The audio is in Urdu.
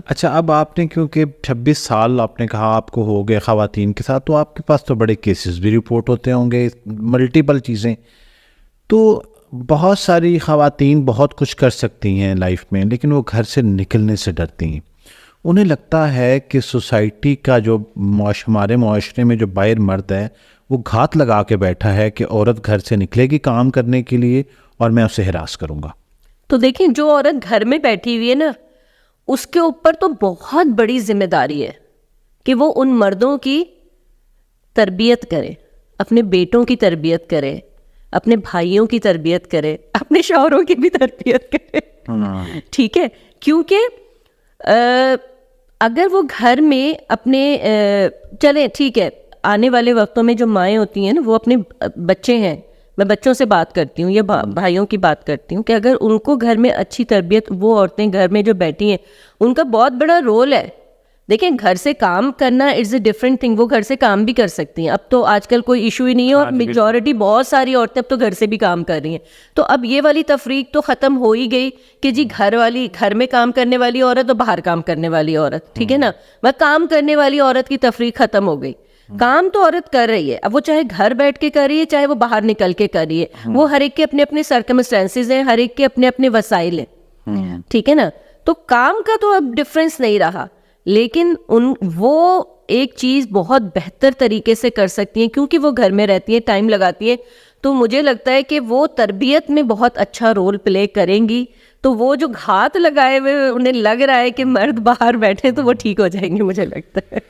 اچھا، اب آپ نے کیونکہ 26 سال آپ نے کہا آپ کو ہو گئے خواتین کے ساتھ، تو آپ کے پاس تو بڑے کیسز بھی رپورٹ ہوتے ہوں گے، ملٹیپل چیزیں. تو بہت ساری خواتین بہت کچھ کر سکتی ہیں لائف میں، لیکن وہ گھر سے نکلنے سے ڈرتی ہیں. انہیں لگتا ہے کہ سوسائٹی کا جو ہمارے معاشرے میں جو باہر مرد ہے وہ گھات لگا کے بیٹھا ہے کہ عورت گھر سے نکلے گی کام کرنے کے لیے اور میں اسے ہراس کروں گا. تو دیکھیں، جو عورت گھر میں بیٹھی ہوئی ہے نا، اس کے اوپر تو بہت بڑی ذمہ داری ہے کہ وہ ان مردوں کی تربیت کرے، اپنے بیٹوں کی تربیت کرے، اپنے بھائیوں کی تربیت کرے، اپنے شوہروں کی بھی تربیت کرے. ٹھیک ہے، کیونکہ اگر وہ گھر میں اپنے چلیں ٹھیک ہے، آنے والے وقتوں میں جو مائیں ہوتی ہیں نا، وہ اپنے بچے ہیں، میں بچوں سے بات کرتی ہوں یا بھائیوں کی بات کرتی ہوں، کہ اگر ان کو گھر میں اچھی تربیت، وہ عورتیں گھر میں جو بیٹھی ہیں ان کا بہت بڑا رول ہے. دیکھیں، گھر سے کام کرنا اٹس اے ڈفرینٹ تھنگ، وہ گھر سے کام بھی کر سکتی ہیں. اب تو آج کل کوئی ایشو ہی نہیں ہے، اور میجورٹی بہت ساری عورتیں اب تو گھر سے بھی کام کر رہی ہیں. تو اب یہ والی تفریق تو ختم ہو ہی گئی کہ جی گھر میں کام کرنے والی عورت اور باہر کام کرنے والی عورت. ٹھیک ہے نا، وہ کام کرنے والی عورت کی تفریق ختم ہو گئی. کام تو عورت کر رہی ہے، اب وہ چاہے گھر بیٹھ کے کر رہی ہے چاہے وہ باہر نکل کے کر رہی ہے. وہ ہر ایک کے اپنے اپنے سرکمسٹانسز ہیں، ہر ایک کے اپنے اپنے وسائل ہیں. ٹھیک ہے نا، تو کام کا تو اب ڈفرینس نہیں رہا، لیکن وہ ایک چیز بہت بہتر طریقے سے کر سکتی ہیں کیونکہ وہ گھر میں رہتی ہیں، ٹائم لگاتی ہیں. تو مجھے لگتا ہے کہ وہ تربیت میں بہت اچھا رول پلے کریں گی. تو وہ جو گھات لگائے ہوئے انہیں لگ رہا ہے کہ مرد باہر بیٹھے تو وہ ٹھیک ہو جائیں گے، مجھے لگتا ہے.